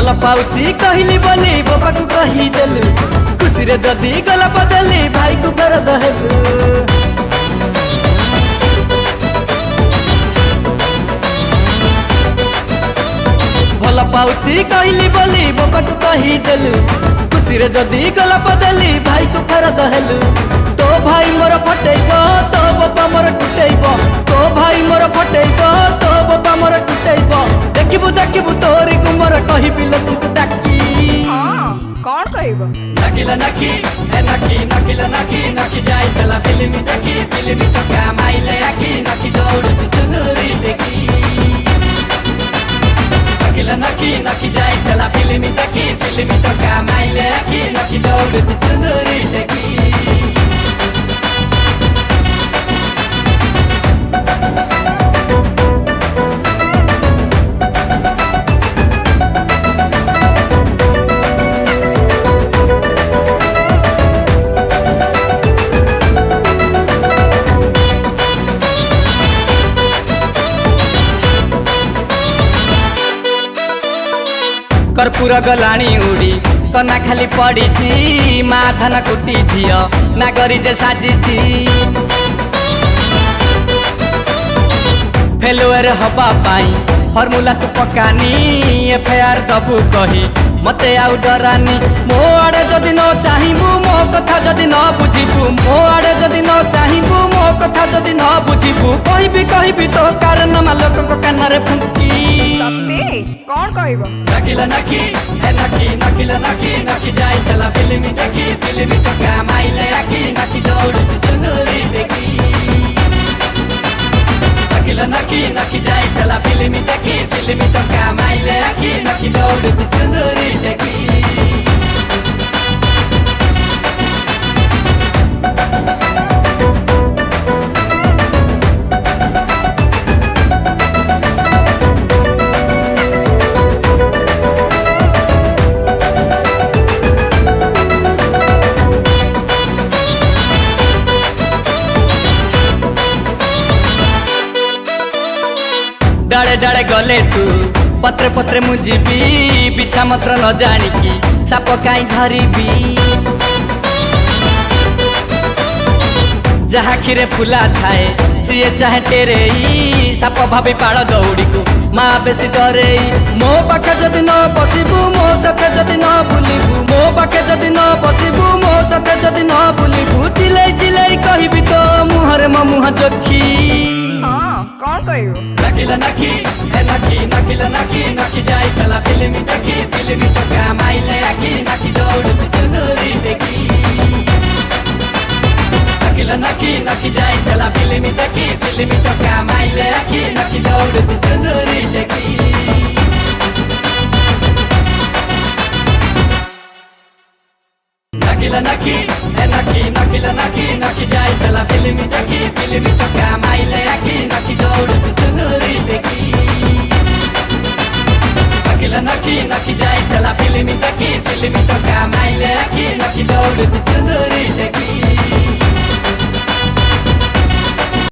भल पाउची कहली बोली बाबा को कही देलु खुशी रे जदी गला बदली भाई को फेर दहेलु भल पाउची कहली बोली बाबा को कही देलु खुशी रे जदी गला बदली भाई को फेर दहेलु तो भाई मोर फटेइब तो बाबा मोर कुटेइब तो भाई मोर फटेइब तो बाबा मोर कुटेइब देखिबु देखिबु तोरी गुमर कहिबि लोकु डाकी कौन कहब नखिला नखी ए नखी नखिला नखी नखी जाई तला फिल्मी तो कमाइले आखी नखी दौड़ चुनुरी देखी नखिला नखी नखी जाई तला फिल्मी तो कमाइले आखी नखी दौड़ चुनुरी देखी कर्पूर गलाणी उड़ी कना खाली पड़ी मा धन कुटी झियो नागरी जे साजिची फेलुअर हवा पाई फर्मुला तू पकानी एफआईआर दबु कही मते आउ डरानी मो आड़े जदि न चाहिबू मो कथा जदि न बुझिबू मो आड़े जदि न चाहिबू मो कथा जदि न बुझिबू कहबी तो कारणमा लोक को कानरे फुंकी सत्य कौन कहब नखिला नखी ए नखी नखिला नखी नखी जाई तला फिल्मी तो कमाइले आखी नखी दौड़ चुनुरी देखी नखिला नखी नखी जाई तला फिल्मी तो कमाइले आखी नखी दौड़ चुनुरी देखी डाले डाले गले तू पत्रे पत्रे मुझीबी बिछा मत्र न जानिकी साप काई धरिबी जहा खीरे फुला थाए सीए चाहे टेरे साप भाभी पाड़ दौड़ी को माँ बेसी डरे मो पाखे जदि न बसिबू मो साथे जदि न बुलिबू मो पाखे जदि न बसिबू मो साथे जदि न बुलिबू चिलै कहबी तो मुहरे मो मुह जोखी कौन कहब नखिला नखी ए नखी नखिला नखी नखी जाई तला फिल्मी तो कमाइले आखी नखी दौड़ चुनुरी देखी नखिला नखी नखी जाई तला फिल्मी तो कमाइले आखी नखी दौड़ चुनुरी देखी नखिला नखी ए नखी नखिला नखी नखी जाई तला फिल्मी तो कमाइले आखी नखी दौड़ चुनुरी देखी नखिला नखी नखी जाई तला फिल्मी तो कमाइले आखी नखी दौड़ चुनुरी देखी।